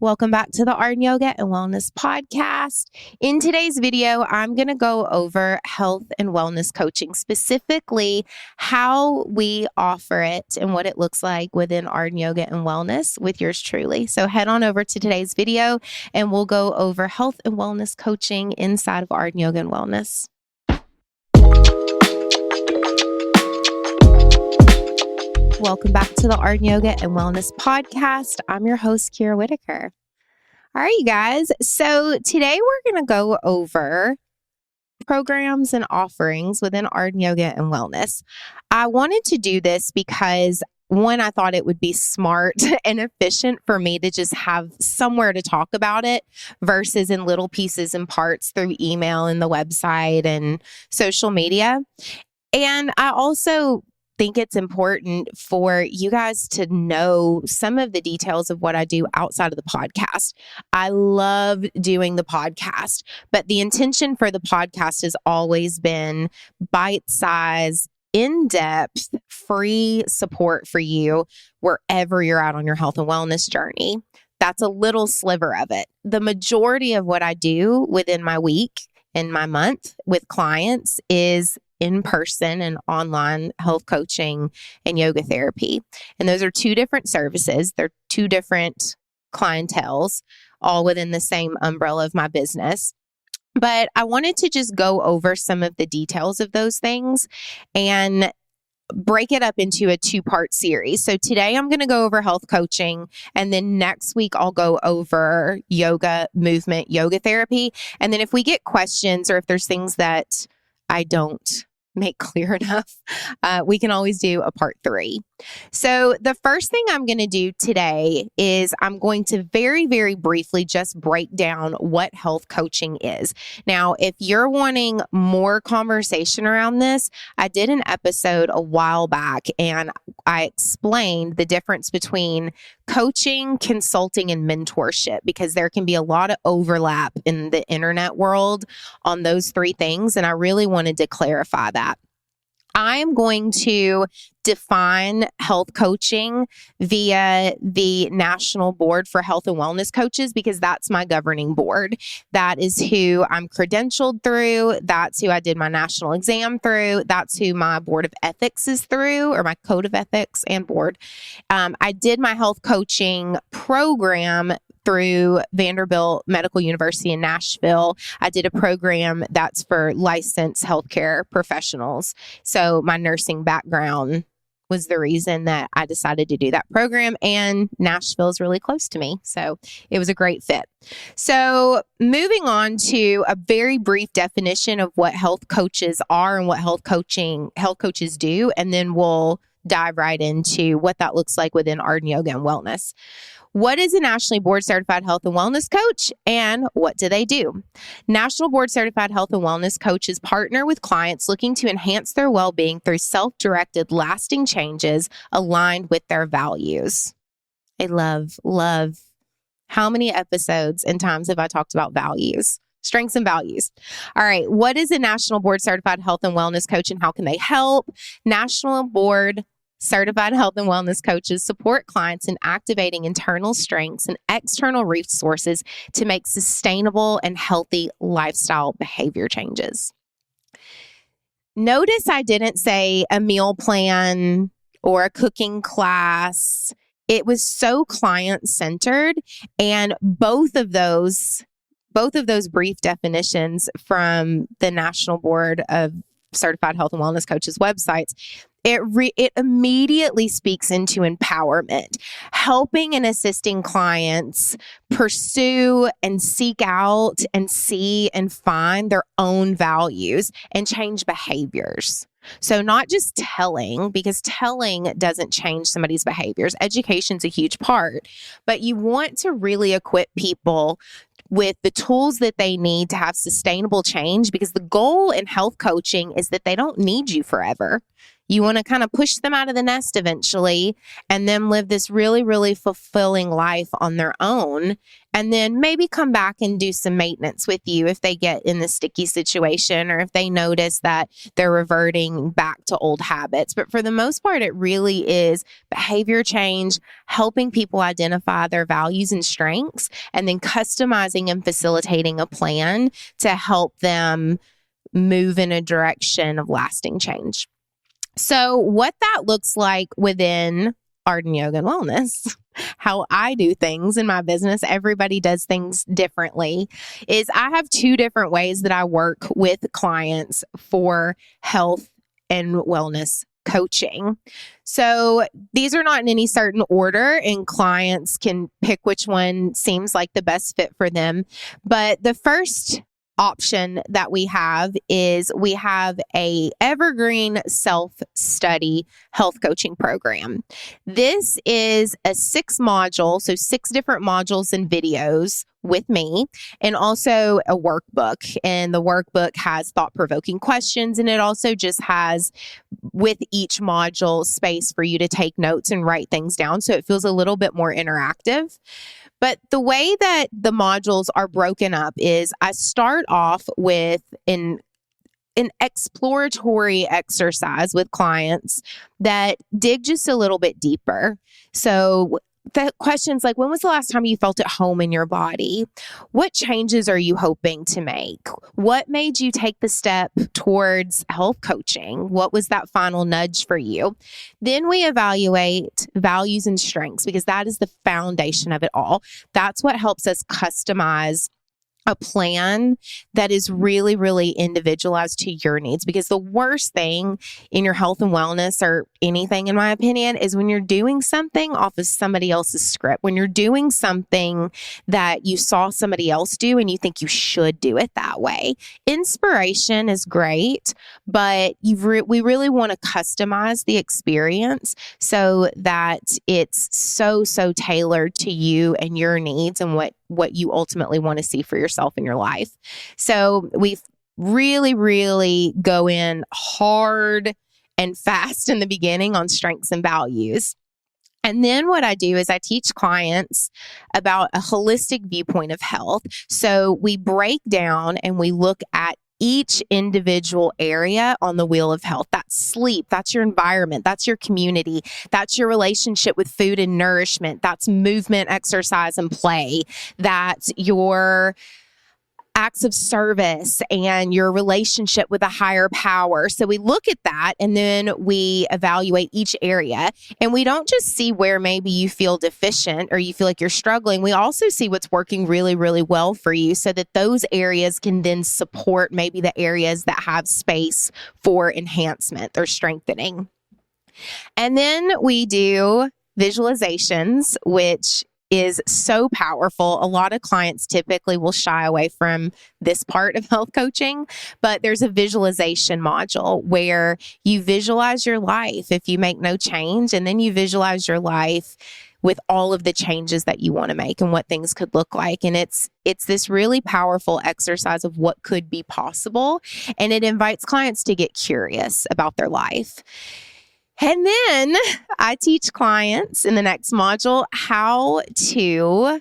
Welcome back to the Arden Yoga and Wellness Podcast. In today's video, I'm going to go over health and wellness coaching, specifically how we offer it and what it looks like within Arden Yoga and Wellness with yours truly. So head on over to today's video and we'll go over health and wellness coaching inside of Arden Yoga and Wellness. Welcome back to the Arden Yoga and Wellness Podcast. I'm your host, Kira Whitaker. All right, you guys. So today we're going to go over programs and offerings within Arden Yoga and Wellness. I wanted to do this because one, I thought it would be smart and efficient for me to just have somewhere to talk about it versus in little pieces and parts through email and the website and social media. And I also think it's important for you guys to know some of the details of what I do outside of the podcast. I love doing the podcast, but the intention for the podcast has always been bite-sized, in-depth, free support for you wherever you're at on your health and wellness journey. That's a little sliver of it. The majority of what I do within my week and my month with clients is in-person and online health coaching and yoga therapy. And those are two different services. They're two different clienteles, all within the same umbrella of my business. But I wanted to just go over some of the details of those things and break it up into a two-part series. So today I'm going to go over health coaching, and then next week I'll go over yoga, movement, yoga therapy. And then if we get questions or if there's things that I don't make clear enough, we can always do a part 3. So the first thing I'm going to do today is I'm going to very, very briefly just break down what health coaching is. Now, if you're wanting more conversation around this, I did an episode a while back and I explained the difference between coaching, consulting, and mentorship, because there can be a lot of overlap in the internet world on those 3 things. And I really wanted to clarify that. I'm going to define health coaching via the National Board for Health and Wellness Coaches, because that's my governing board. That is who I'm credentialed through. That's who I did my national exam through. That's who my board of ethics is through, or my code of ethics and board. I did my health coaching program through Vanderbilt Medical University in Nashville. I did a program that's for licensed healthcare professionals. So my nursing background was the reason that I decided to do that program, and Nashville is really close to me. So it was a great fit. So moving on to a very brief definition of what health coaches are and what health coaches do, and then we'll dive right into what that looks like within Arden Yoga and Wellness. What is a nationally board certified health and wellness coach, and what do they do? National board certified health and wellness coaches partner with clients looking to enhance their well-being through self-directed, lasting changes aligned with their values. I love. How many episodes and times have I talked about values? Strengths and values. All right. What is a national board certified health and wellness coach, and how can they help? National board certified health and wellness coaches support clients in activating internal strengths and external resources to make sustainable and healthy lifestyle behavior changes. Notice I didn't say a meal plan or a cooking class. It was so client-centered, and both of those brief definitions from the National Board of Certified Health and Wellness Coaches websites, it immediately speaks into empowerment, helping and assisting clients pursue and seek out and see and find their own values and change behaviors. So not just telling, because telling doesn't change somebody's behaviors. Education's a huge part, but you want to really equip people with the tools that they need to have sustainable change, because the goal in health coaching is that they don't need you forever. You want to kind of push them out of the nest eventually and then live this really, really fulfilling life on their own. And then maybe come back and do some maintenance with you if they get in the sticky situation or if they notice that they're reverting back to old habits. But for the most part, it really is behavior change, helping people identify their values and strengths, and then customizing and facilitating a plan to help them move in a direction of lasting change. So what that looks like within Arden Yoga and Wellness, how I do things in my business, everybody does things differently, is I have two different ways that I work with clients for health and wellness coaching. So these are not in any certain order, and clients can pick which one seems like the best fit for them. But the first option that we have is we have a evergreen self-study health coaching program. This is a 6-module, so 6 different modules and videos with me, and also a workbook. And the workbook has thought-provoking questions, and it also just has, with each module, space for you to take notes and write things down. So it feels a little bit more interactive. But the way that the modules are broken up is I start off with an exploratory exercise with clients that dig just a little bit deeper. So the questions like, when was the last time you felt at home in your body? What changes are you hoping to make? What made you take the step towards health coaching? What was that final nudge for you? Then we evaluate values and strengths, because that is the foundation of it all. That's what helps us customize a plan that is really, really individualized to your needs. Because the worst thing in your health and wellness, or anything, in my opinion, is when you're doing something off of somebody else's script, when you're doing something that you saw somebody else do and you think you should do it that way. Inspiration is great, but we really want to customize the experience so that it's so tailored to you and your needs and what you ultimately want to see for yourself in your life. So we really go in hard and fast in the beginning on strengths and values. And then what I do is I teach clients about a holistic viewpoint of health. So we break down and we look at each individual area on the wheel of health. That's sleep, that's your environment, that's your community, that's your relationship with food and nourishment, that's movement, exercise, and play, that's your acts of service and your relationship with a higher power. So we look at that and then we evaluate each area, and we don't just see where maybe you feel deficient or you feel like you're struggling. We also see what's working really, really well for you, so that those areas can then support maybe the areas that have space for enhancement or strengthening. And then we do visualizations, which is so powerful. A lot of clients typically will shy away from this part of health coaching, but there's a visualization module where you visualize your life if you make no change, and then you visualize your life with all of the changes that you want to make and what things could look like. And it's this really powerful exercise of what could be possible, and it invites clients to get curious about their life. And then I teach clients in the next module how to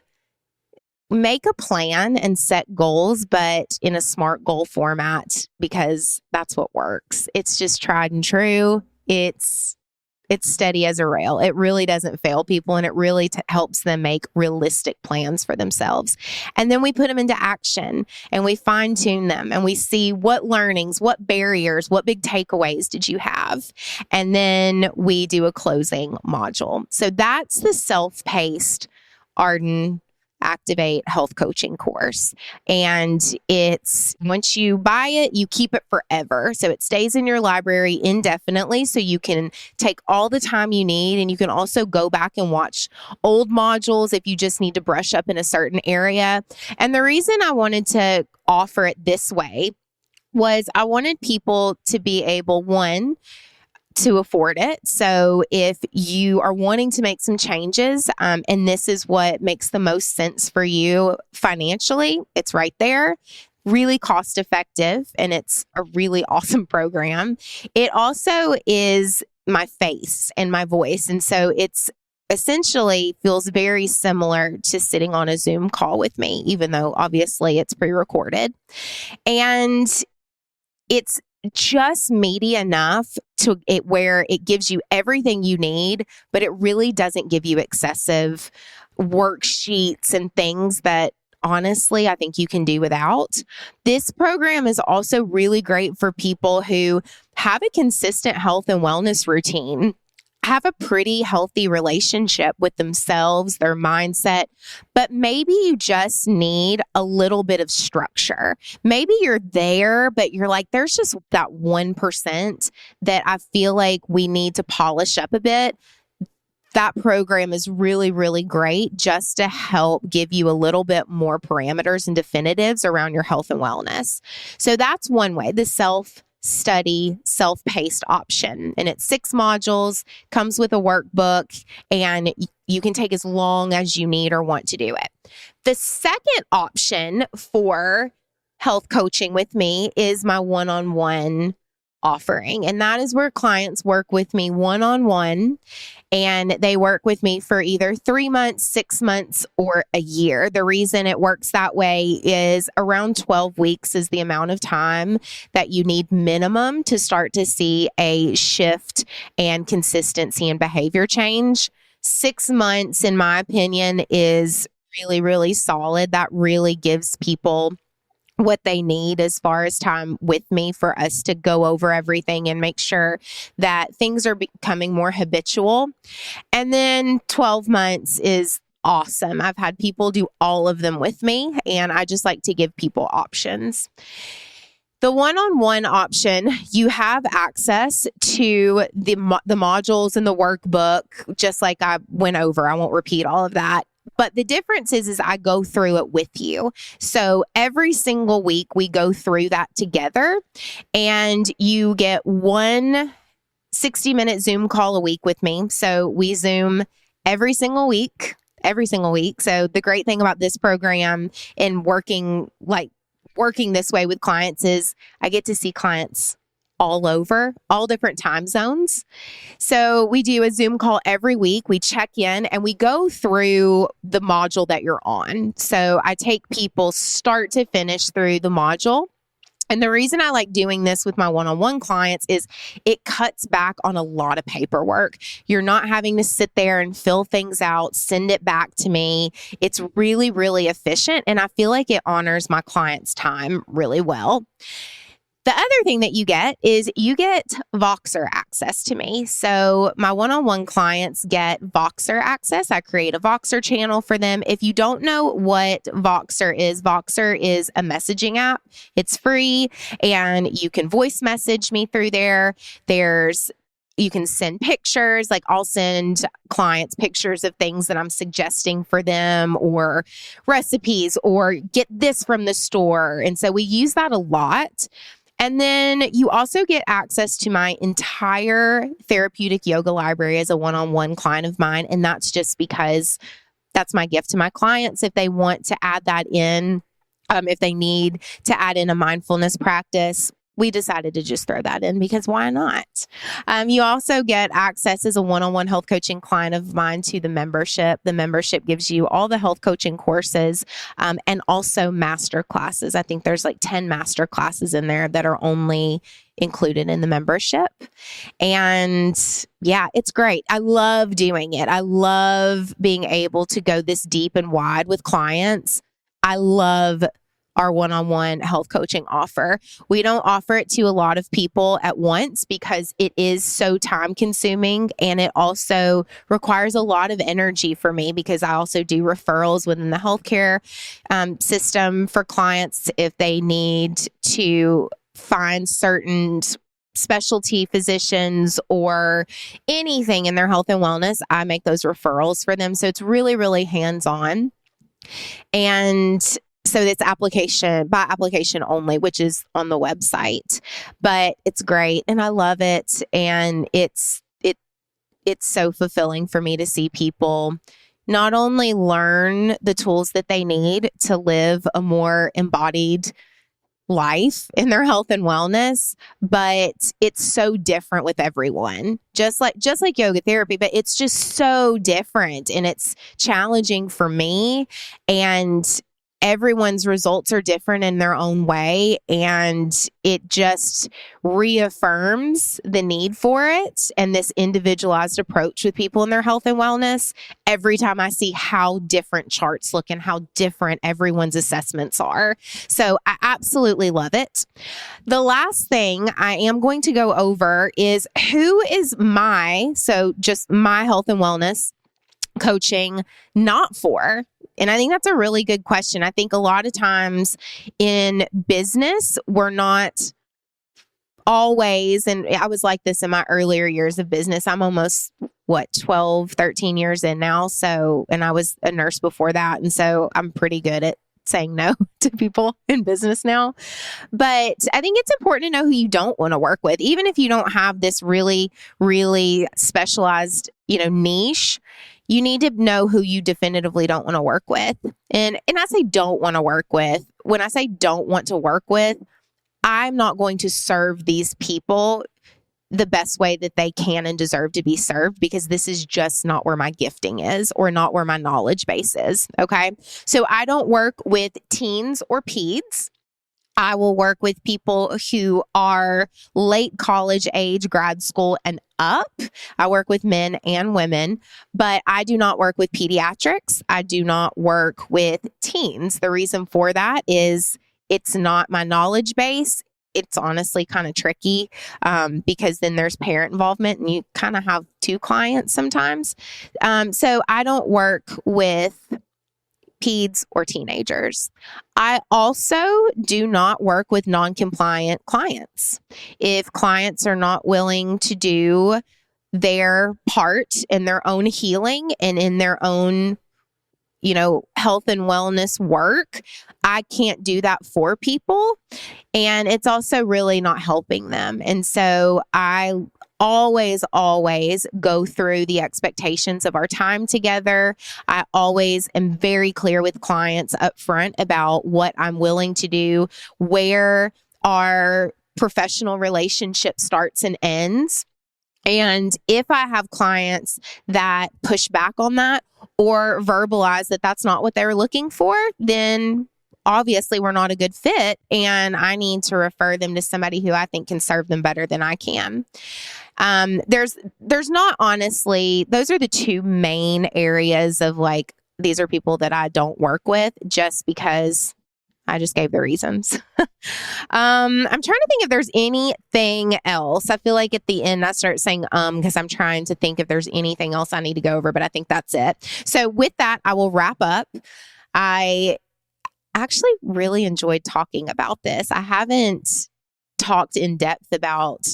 make a plan and set goals, but in a SMART goal format, because that's what works. It's just tried and true. It's steady as a rail. It really doesn't fail people, and it really helps them make realistic plans for themselves. And then we put them into action and we fine tune them, and we see what learnings, what barriers, what big takeaways did you have? And then we do a closing module. So that's the self-paced Arden Activate health coaching course. And it's, once you buy it, you keep it forever. So it stays in your library indefinitely. So you can take all the time you need, and you can also go back and watch old modules if you just need to brush up in a certain area. And the reason I wanted to offer it this way was I wanted people to be able, one, to afford it. So if you are wanting to make some changes, and this is what makes the most sense for you financially, it's right there. really cost effective, and it's a really awesome program. It also is my face and my voice. And so it's essentially feels very similar to sitting on a Zoom call with me, even though obviously it's pre-recorded. And it's just meaty enough to it where it gives you everything you need, but it really doesn't give you excessive worksheets and things that honestly I think you can do without. This program is also really great for people who have a consistent health and wellness routine, have a pretty healthy relationship with themselves, their mindset, but maybe you just need a little bit of structure. Maybe you're there, but you're like, there's just that 1% that I feel like we need to polish up a bit. That program is really, really great just to help give you a little bit more parameters and definitives around your health and wellness. So that's one way, the self-study, self-paced option. And it's 6 modules, comes with a workbook, and you can take as long as you need or want to do it. The second option for health coaching with me is my one-on-one offering. And that is where clients work with me one-on-one, and they work with me for either 3 months, 6 months, or a year. The reason it works that way is around 12 weeks is the amount of time that you need minimum to start to see a shift and consistency and behavior change. 6 months, in my opinion, is really, really solid. That really gives people what they need as far as time with me for us to go over everything and make sure that things are becoming more habitual. And then 12 months is awesome. I've had people do all of them with me, and I just like to give people options. The one-on-one option, you have access to the modules in the workbook, just like I went over. I won't repeat all of that. But the difference is I go through it with you. So every single week we go through that together, and you get one 60-minute Zoom call a week with me. So we Zoom every single week. So the great thing about this program and working this way with clients is I get to see clients all over, all different time zones. So we do a Zoom call every week. We check in and we go through the module that you're on. So I take people start to finish through the module. And the reason I like doing this with my one-on-one clients is it cuts back on a lot of paperwork. You're not having to sit there and fill things out, send it back to me. It's really, really efficient. And I feel like it honors my clients' time really well. The other thing that you get is you get Voxer access to me. So my one-on-one clients get Voxer access. I create a Voxer channel for them. If you don't know what Voxer is a messaging app. It's free, and you can voice message me through there. You can send pictures, like I'll send clients pictures of things that I'm suggesting for them, or recipes, or get this from the store. And so we use that a lot. And then you also get access to my entire therapeutic yoga library as a one-on-one client of mine. And that's just because that's my gift to my clients. If they want to add that in, if they need to add in a mindfulness practice, we decided to just throw that in because why not? You also get access as a one-on-one health coaching client of mine to the membership. The membership gives you all the health coaching courses and also master classes. I think there's like 10 master classes in there that are only included in the membership. And yeah, it's great. I love doing it. I love being able to go this deep and wide with clients. I love our one-on-one health coaching offer. We don't offer it to a lot of people at once because it is so time consuming, and it also requires a lot of energy for me because I also do referrals within the healthcare system for clients if they need to find certain specialty physicians or anything in their health and wellness. I make those referrals for them. So it's really, really hands-on. And so it's by application only, which is on the website, but it's great and I love it. And it's so fulfilling for me to see people not only learn the tools that they need to live a more embodied, life in their health and wellness, but it's so different with everyone. Just like yoga therapy, but it's just so different and it's challenging for me, and everyone's results are different in their own way, and it just reaffirms the need for it and this individualized approach with people in their health and wellness every time I see how different charts look and how different everyone's assessments are. So I absolutely love it. The last thing I am going to go over is who is just my health and wellness coaching not for? And I think that's a really good question. I think a lot of times in business, we're not always, and I was like this in my earlier years of business. I'm almost 12, 13 years in now. So, and I was a nurse before that. And so I'm pretty good at saying no to people in business now. But I think it's important to know who you don't want to work with, even if you don't have this really, really specialized, niche. You need to know who you definitively don't want to work with. And I say don't want to work with. When I say don't want to work with, I'm not going to serve these people the best way that they can and deserve to be served, because this is just not where my gifting is or not where my knowledge base is. Okay. So I don't work with teens or peds. I will work with people who are late college age, grad school and up. I work with men and women, but I do not work with pediatrics. I do not work with teens. The reason for that is it's not my knowledge base. It's honestly kind of tricky because then there's parent involvement and you kind of have two clients sometimes. So I don't work with peds or teenagers. I also do not work with non-compliant clients. If clients are not willing to do their part in their own healing and in their own, health and wellness work, I can't do that for people. And it's also really not helping them. And so I always go through the expectations of our time together. I always am very clear with clients up front about what I'm willing to do, where our professional relationship starts and ends. And if I have clients that push back on that or verbalize that that's not what they're looking for, then obviously we're not a good fit and I need to refer them to somebody who I think can serve them better than I can. There's not, honestly, those are the two main areas of these are people that I don't work with just because I just gave the reasons. I'm trying to think if there's anything else. I feel like at the end I start saying because I'm trying to think if there's anything else I need to go over, but I think that's it. So with that, I will wrap up. I actually really enjoyed talking about this. I haven't talked in depth about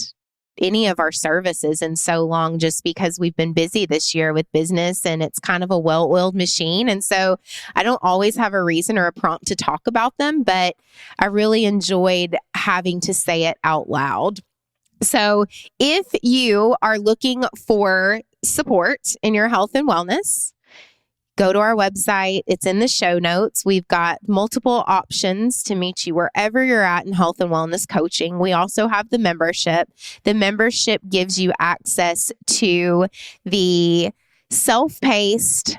any of our services in so long just because we've been busy this year with business and it's kind of a well-oiled machine. And so I don't always have a reason or a prompt to talk about them, but I really enjoyed having to say it out loud. So if you are looking for support in your health and wellness, go to our website. It's in the show notes. We've got multiple options to meet you wherever you're at in health and wellness coaching. We also have the membership. The membership gives you access to the self-paced,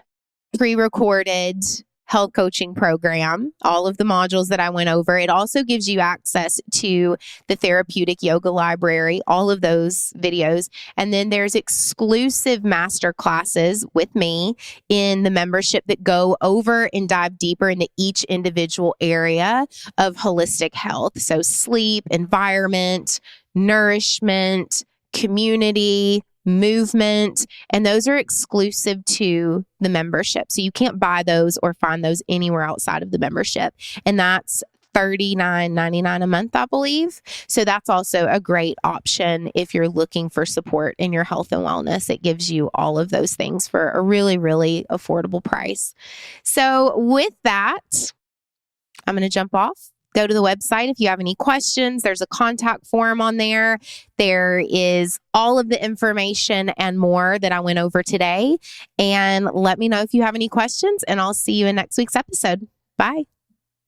pre-recorded health coaching program, all of the modules that I went over. It also gives you access to the therapeutic yoga library, all of those videos. And then there's exclusive master classes with me in the membership that go over and dive deeper into each individual area of holistic health. So sleep, environment, nourishment, community, movement, and those are exclusive to the membership. So you can't buy those or find those anywhere outside of the membership. And that's $39.99 a month, I believe. So that's also a great option if you're looking for support in your health and wellness. It gives you all of those things for a really, really affordable price. So with that, I'm going to jump off. Go to the website if you have any questions. There's a contact form on there. There is all of the information and more that I went over today. And let me know if you have any questions, and I'll see you in next week's episode. Bye.